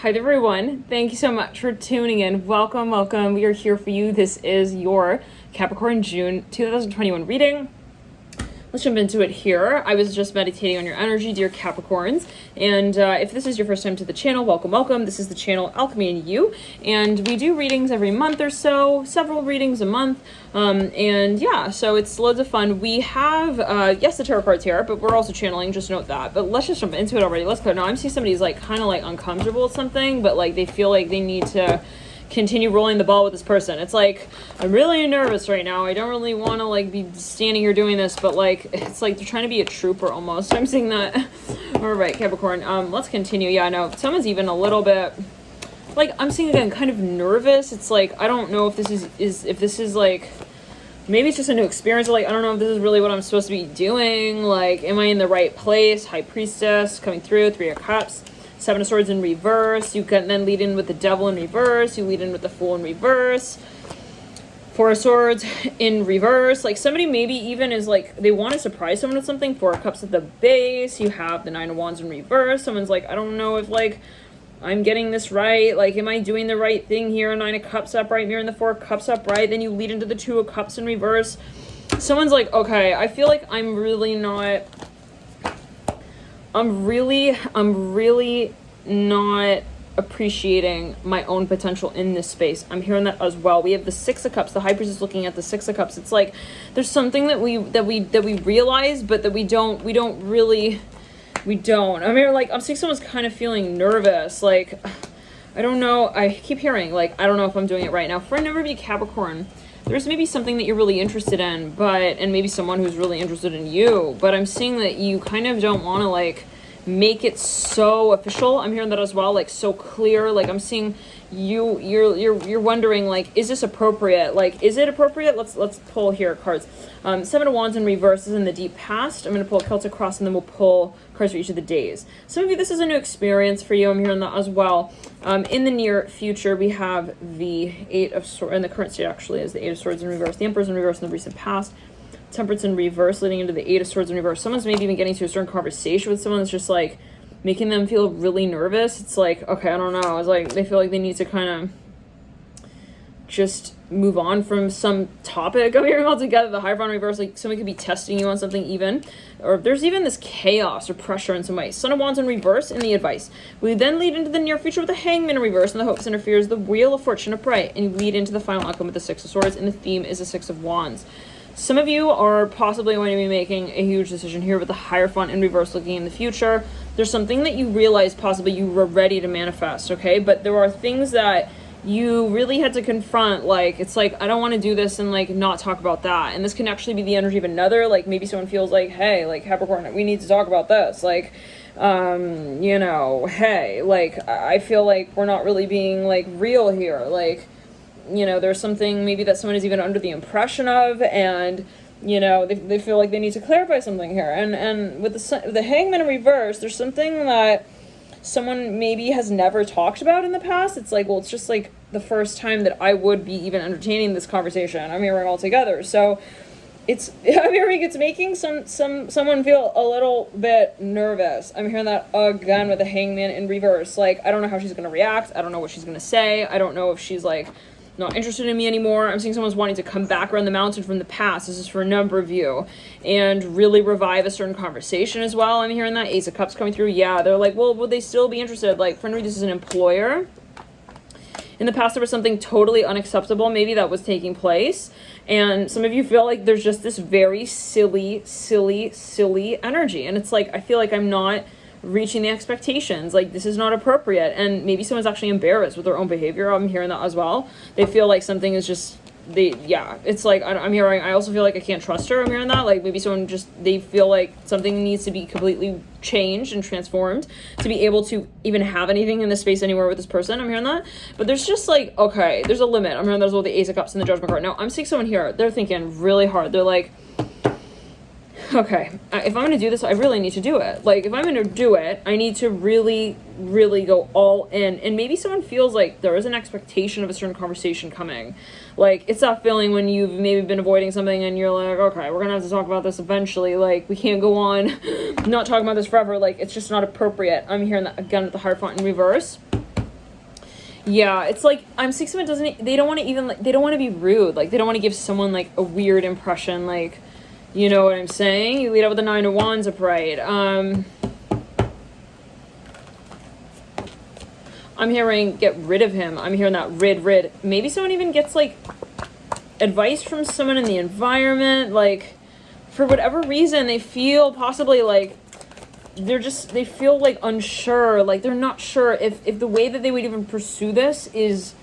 Hi there, everyone. Thank you so much for tuning in. Welcome, welcome. We are here for you. This is your Capricorn June 2021 reading. Let's jump into it here. I was just meditating on your energy, dear Capricorns. And if this is your first time to the channel, welcome, welcome. This is the channel Alchemy and You. And we do readings every month or so, several readings a month. And yeah, so it's loads of fun. We have, yes, the tarot cards here, but we're also channeling, just note that. But let's just jump into it already. Let's go. Now I'm seeing somebody's like kind of like uncomfortable with something, but like they feel like they need to continue rolling the ball with this person. It's like, I'm really nervous right now. I don't really want to like be standing here doing this, but like, it's like they're trying to be a trooper almost. I'm seeing that. All right, Capricorn. Let's continue. Yeah, no, someone's even a little bit, like, I'm seeing again, kind of nervous. It's like, I don't know if this if this is like, maybe it's just a new experience. Like, I don't know if this is really what I'm supposed to be doing. Like, am I in the right place? High Priestess coming through, 3 of Cups. 7 of Swords in reverse. You can then lead in with the Devil in reverse. You lead in with the Fool in reverse. 4 of Swords in reverse. Like somebody maybe even is like, they want to surprise someone with something. 4 of Cups at the base. You have the 9 of Wands in reverse. Someone's like, I don't know if like I'm getting this right. Like, am I doing the right thing here? 9 of Cups upright, mirror, and the 4 of Cups upright. Then you lead into the 2 of Cups in reverse. Someone's like, okay, I feel like I'm really not not appreciating my own potential in this space. I'm hearing that as well. We have the 6 of Cups. The High Priestess is looking at the 6 of Cups. It's like there's something that we realize, but that we don't. I mean, like, I'm seeing someone's kind of feeling nervous. Like, I don't know. I keep hearing like, I don't know if I'm doing it right now. For a number of you Capricorn, there's maybe something that you're really interested in, and maybe someone who's really interested in you, but I'm seeing that you kind of don't want to like make it so official. I'm hearing that as well, like so clear. Like I'm seeing you're wondering like, is this appropriate? Like, is it appropriate? Let's pull here cards. 7 of Wands in reverse is in the deep past. I'm going to pull a Celtic cross and then we'll pull cards for each of the days. Some of you, this is a new experience for you. I'm hearing that as well. In the near future, we have the 8 of Swords, and the current state actually is the 8 of Swords in reverse. The Emperor's in reverse in the recent past. Temperance in reverse, leading into the 8 of Swords in reverse. Someone's maybe even getting to a certain conversation with someone that's just like making them feel really nervous. It's like, okay, I don't know. It's like they feel like they need to kind of just move on from some topic. I'm hearing altogether the Hierophant reverse, like someone could be testing you on something even, or there's even this chaos or pressure in some way. Son of Wands in reverse in the advice. We then lead into the near future with the Hangman in reverse, and the hopes interferes, the Wheel of Fortune upright, and you lead into the final outcome with the 6 of Swords, and the theme is the 6 of Wands. Some of you are possibly going to be making a huge decision here with the Hierophant in reverse looking in the future. There's something that you realize possibly you were ready to manifest, okay? But there are things that you really had to confront. Like, it's like, I don't want to do this and like not talk about that. And this can actually be the energy of another. Like maybe someone feels like, hey, like Capricorn, we need to talk about this. Like, you know, hey, like I feel like we're not really being like real here. Like, you know, there's something maybe that someone is even under the impression of, and you know, they feel like they need to clarify something here. And with the Hangman in reverse, there's something that someone maybe has never talked about in the past. It's like, well, it's just like the first time that I would be even entertaining this conversation. I'm hearing all together. So I'm hearing it's making someone feel a little bit nervous. I'm hearing that again with the Hangman in reverse. Like, I don't know how she's going to react. I don't know what she's going to say. I don't know if she's like not interested in me anymore. I'm seeing someone's wanting to come back around the mountain from the past. This is for a number of you. And really revive a certain conversation as well. I'm hearing that. Ace of Cups coming through. Yeah, they're like, well, would they still be interested? Like, for me, this is an employer. In the past, there was something totally unacceptable maybe that was taking place. And some of you feel like there's just this very silly energy. And it's like, I feel like I'm not reaching the expectations. Like, this is not appropriate. And maybe someone's actually embarrassed with their own behavior. I'm hearing that as well. They feel like something is just, it's like, I'm hearing, I also feel like I can't trust her. I'm hearing that. Like, maybe someone just, they feel like something needs to be completely changed and transformed to be able to even have anything in this space anywhere with this person. I'm hearing that. But there's just like, okay, there's a limit. I'm hearing that as well, the Ace of Cups and the Judgment card. Now, I'm seeing someone here, they're thinking really hard. They're like, okay, if I'm going to do this, I really need to do it. Like, if I'm going to do it, I need to really go all in. And maybe someone feels like there is an expectation of a certain conversation coming. Like, it's that feeling when you've maybe been avoiding something and you're like, okay, we're going to have to talk about this eventually. Like, we can't go on not talking about this forever. Like, it's just not appropriate. I'm hearing that again with the Hierophant in reverse. Yeah, it's like I'm seeing someone doesn't. They don't want to even like. They don't want to be rude. Like they don't want to give someone like a weird impression. Like, you know what I'm saying? You lead up with the 9 of Wands upright. I'm hearing get rid of him. I'm hearing that rid. Maybe someone even gets like advice from someone in the environment. Like for whatever reason, they feel possibly like they feel like unsure, like they're not sure if the way that they would even pursue this is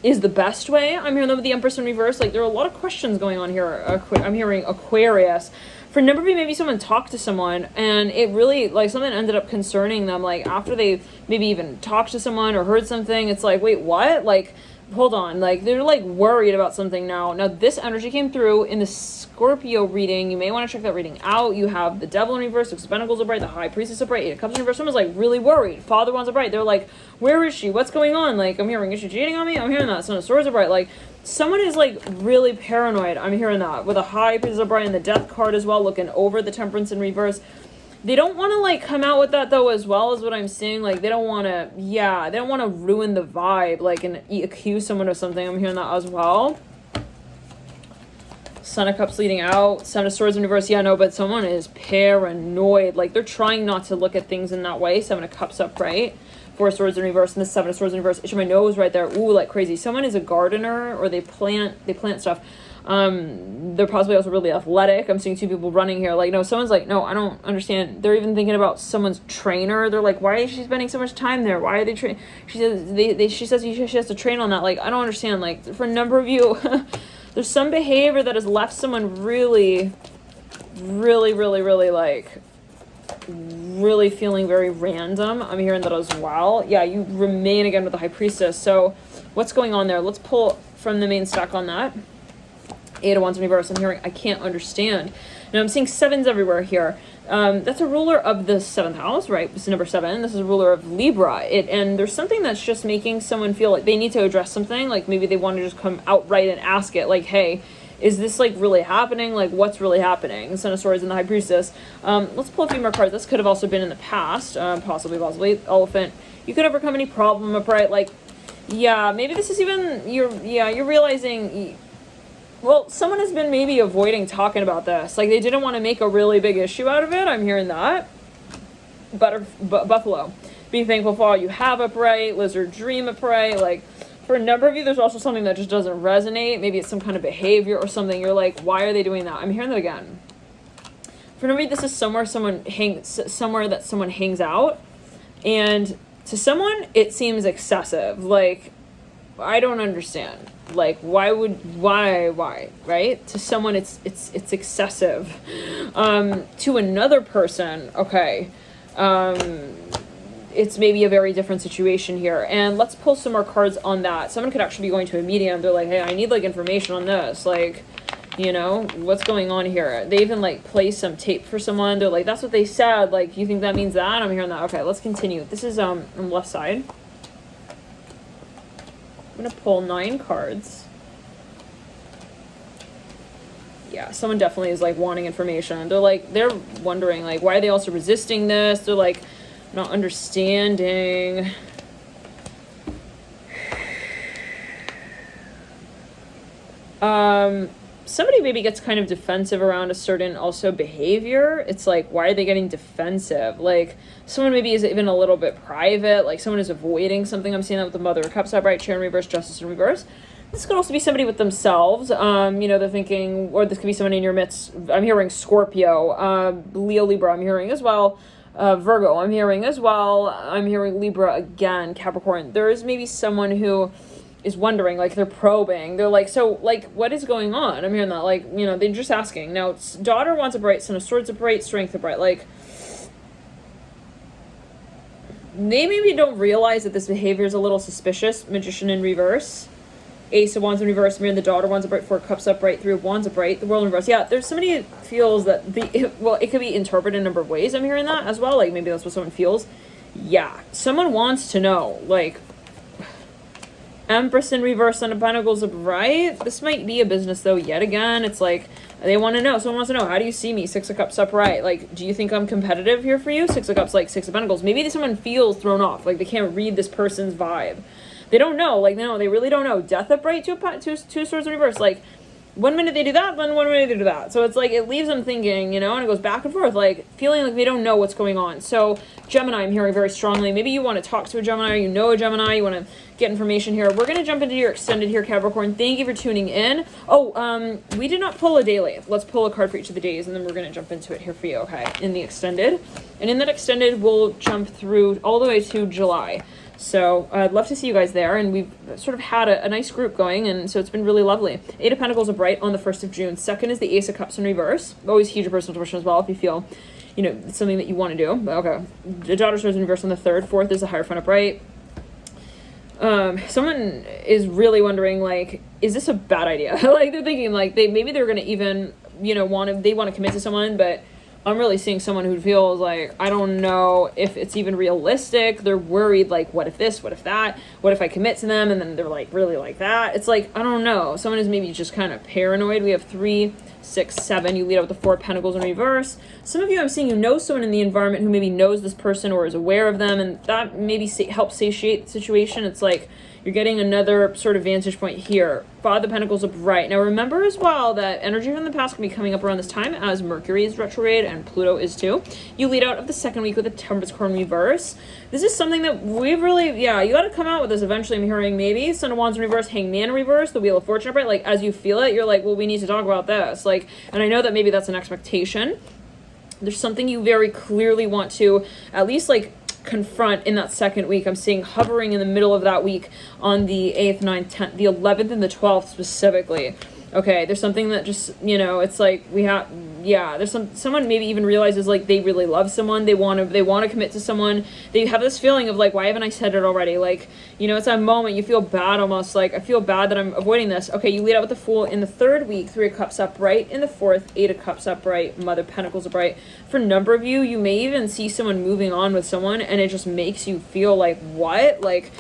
the best way. I'm hearing them with the Empress in reverse. Like there are a lot of questions going on here. I'm hearing Aquarius. For a number of you, maybe someone talked to someone and it really, like something ended up concerning them. Like after they maybe even talked to someone or heard something, it's like, wait, what? Like, hold on. Like they're like worried about something now. Now this energy came through in the Scorpio reading. You may want to check that reading out. You have the Devil in reverse, 6 of Pentacles upright, the High Priestess upright, 8 of Cups in reverse. Someone's like really worried. Father Wands upright. They're like, where is she? What's going on? Like I'm hearing, is she cheating on me? I'm hearing that. Son of Swords upright. Like someone is like really paranoid. I'm hearing that with a High Priestess upright and the Death card as well, looking over the Temperance in reverse. They don't want to like come out with that though, as well as what I'm seeing. Like they don't want to, they don't want to ruin the vibe, like and accuse someone of something. I'm hearing that as well. Son of Cups leading out, 7 of Swords in reverse. Yeah, no, but someone is paranoid. Like they're trying not to look at things in that way. 7 of Cups upright, 4 of Swords in reverse, and the 7 of Swords in reverse. Itching my nose right there. Ooh, like crazy. Someone is a gardener or they plant stuff. They're possibly also really athletic. I'm seeing 2 people running here. Like, no, someone's like, no, I don't understand. They're even thinking about someone's trainer. They're like, why is she spending so much time there? Why are they train? She says, she says she has to train on that. Like, I don't understand. Like, for a number of you, there's some behavior that has left someone really like, really feeling very random. I'm hearing that as well. Yeah, you remain again with the High Priestess. So what's going on there? Let's pull from the main stack on that. 8 of Wands in reverse. I'm hearing I can't understand. Now I'm seeing 7s everywhere here. That's a ruler of the 7th house, right? This is number 7. This is a ruler of Libra. And there's something that's just making someone feel like they need to address something. Like maybe they want to just come outright and ask it. Like, hey, is this like really happening? Like what's really happening? Son of Swords and the High Priestess. Let's pull a few more cards. This could have also been in the past. Possibly. Elephant. You could overcome any problem upright. Like, yeah, maybe this is even, you're realizing... Well, someone has been maybe avoiding talking about this. Like, they didn't want to make a really big issue out of it. I'm hearing that. Buffalo. Be thankful for all you have upright. Lizard dream upright. Like, for a number of you, there's also something that just doesn't resonate. Maybe it's some kind of behavior or something. You're like, why are they doing that? I'm hearing that again. For a number of you, this is somewhere that someone hangs out. And to someone, it seems excessive. Like, I don't understand. Like, why, right? To someone, it's excessive. To another person, okay, it's maybe a very different situation here. And let's pull some more cards on that. Someone could actually be going to a medium. They're like, hey, I need, like, information on this. Like, you know, what's going on here? They even, like, play some tape for someone. They're like, that's what they said. Like, you think that means that? I'm hearing that. Okay, let's continue. This is, on the left side. I'm going to pull 9 cards. Yeah, someone definitely is, like, wanting information. They're wondering, like, why are they also resisting this? They're, like, not understanding. Somebody maybe gets kind of defensive around a certain also behavior. It's like, why are they getting defensive? Like, someone maybe is even a little bit private. Like, someone is avoiding something. I'm seeing that with the Mother of Cups upright, Chair in reverse, Justice in reverse. This could also be somebody with themselves. You know, they're thinking, or this could be someone in your midst. I'm hearing Scorpio, Leo, Libra, I'm hearing as well. Virgo, I'm hearing as well. I'm hearing Libra again, Capricorn. There is maybe someone who is wondering, like, they're probing. They're like, so, like, what is going on? I'm hearing that, like, you know, they're just asking. Now, it's daughter wants a bright, son of swords a bright, strength a bright. Like, they maybe don't realize that this behavior is a little suspicious. Magician in reverse. Ace of Wands in reverse, mirror, the daughter wands upright, 4 cups upright, 3 of wands upright, the world in reverse. Yeah, there's somebody who feels that it could be interpreted in a number of ways. I'm hearing that as well. Like, maybe that's what someone feels. Yeah, someone wants to know, like, Empress in reverse, Son of Pentacles upright. This might be a business, though, yet again. It's like, they want to know. Someone wants to know, how do you see me? 6 of Cups upright. Like, do you think I'm competitive here for you? 6 of Cups, like, 6 of Pentacles. Maybe someone feels thrown off. Like, they can't read this person's vibe. they don't know, like, no, they really don't know. Death upright, two swords in reverse, like, one minute they do that, then one minute they do that. So it's like, it leaves them thinking, you know, and it goes back and forth, like, feeling like they don't know what's going on. So, Gemini, I'm hearing very strongly. Maybe you want to talk to a Gemini, you know a Gemini, you want to get information here. We're going to jump into your extended here, Capricorn. Thank you for tuning in. Oh, we did not pull a daily. Let's pull a card for each of the days, and then we're going to jump into it here for you, okay, in the extended. And in that extended, we'll jump through all the way to July. So I'd love to see you guys there, and we've sort of had a nice group going, and so it's been really lovely. 8 of Pentacles are bright on the 1st of June. Second is the Ace of Cups in reverse. Always heed your personal intuition as well if you feel, you know, it's something that you want to do. But okay, the Daughter of Swords in reverse on the 3rd. 4th is the Hierophant upright. Someone is really wondering, like, is this a bad idea? Like, they're thinking, like, maybe they're going to even, you know, want to commit to someone, but I'm really seeing someone who feels like, I don't know if it's even realistic. They're worried, like, what if this, what if that, what if I commit to them and then they're like really like that. It's like, I don't know. Someone is maybe just kind of paranoid. We have 3, 6, 7. You lead out with the 4 of Pentacles in reverse. Some of you, I'm seeing, you know someone in the environment who maybe knows this person or is aware of them, and that maybe helps satiate the situation. It's like you're getting another sort of vantage point here. 5 of Pentacles upright. Now remember as well that energy from the past can be coming up around this time as Mercury is retrograde and Pluto is too. You lead out of the 2nd week with a Temperance card in reverse. This is something that we've really, yeah, you got to come out with this eventually. I'm hearing maybe Son of Wands in reverse, Hangman in reverse, the Wheel of Fortune upright. Like, as you feel it, you're like, well, we need to talk about this. Like, and I know that maybe that's an expectation. There's something you very clearly want to at least, like, confront in that 2nd week. I'm seeing hovering in the middle of that week on the 8th, 9th, 10th, the 11th, and the 12th specifically. Okay, there's something that just, you know, it's like we have, yeah, there's someone maybe even realizes, like, they really love someone, they want to commit to someone, they have this feeling of, like, why haven't I said it already? Like, you know, it's that moment you feel bad almost, like, I feel bad that I'm avoiding this. Okay, you lead out with the Fool in the 3rd week, 3 of Cups upright. In the 4th, 8 of Cups upright, Mother of Pentacles upright. For a number of you, you may even see someone moving on with someone, and it just makes you feel like, what? Like,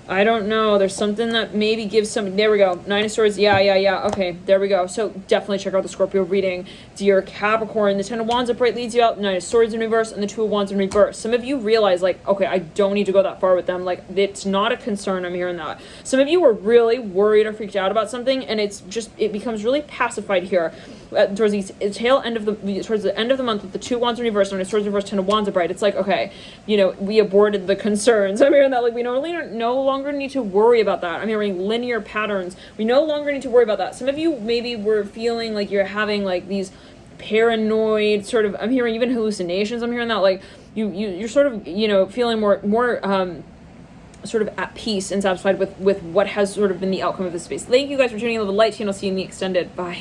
I don't know. There's something that maybe gives some... There we go. 9 of Swords. Yeah. Okay, there we go. So definitely check out the Scorpio reading. Dear Capricorn, the 10 of Wands upright leads you out. 9 of Swords in reverse and the 2 of Wands in reverse. Some of you realize, like, okay, I don't need to go that far with them. Like, it's not a concern. I'm hearing that. Some of you were really worried or freaked out about something, and it's just... It becomes really pacified here. Towards the end of the month with the 2 Wands in reverse, 9 of Swords in reverse, 10 of Wands upright. It's like, okay, you know, we aborted the concerns. I'm hearing that, like, we no longer need to worry about that. I'm hearing linear patterns. We no longer need to worry about that. Some of you maybe were feeling like you're having, like, these paranoid sort of, I'm hearing even hallucinations. I'm hearing that, like, you're sort of, you know, feeling more sort of at peace and satisfied with what has sort of been the outcome of this space. Thank you guys for tuning in to the light channel. See you in the extended. Bye.